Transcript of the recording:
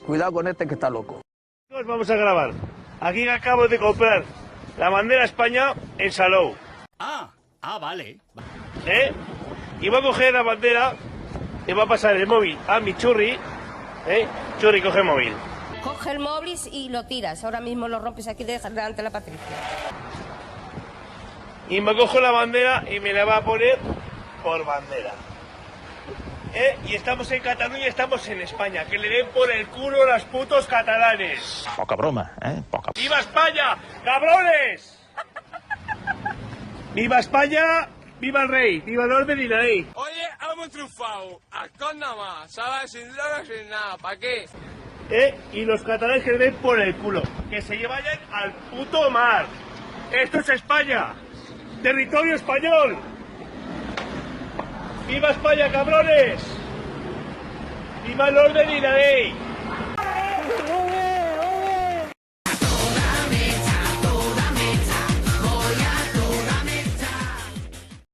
Cuidado con este que está loco. Vamos a grabar. Aquí acabo de comprar la bandera España en Salou. Vale. Y voy a coger la bandera y voy a pasar el móvil a mi churri. Churri, coge el móvil. Coge el móvil y lo tiras. Ahora mismo lo rompes aquí delante de la Patricia. Y me cojo la bandera y me la va a poner por bandera. Y estamos en Cataluña, estamos en España. Que le den por el culo a los putos catalanes. Poca broma, Poca. ¡Viva España, cabrones! ¡Viva España! ¡Viva el rey! ¡Viva el orden y la ley! Oye, hemos triunfado. Acón nada más, ¿sabes? Sin drogas, sin nada. ¿Para qué? Y los catalanes que le den por el culo. Que se vayan al puto mar. ¡Esto es España! ¡Territorio español! ¡Viva España, cabrones! ¡Viva el orden y la ley!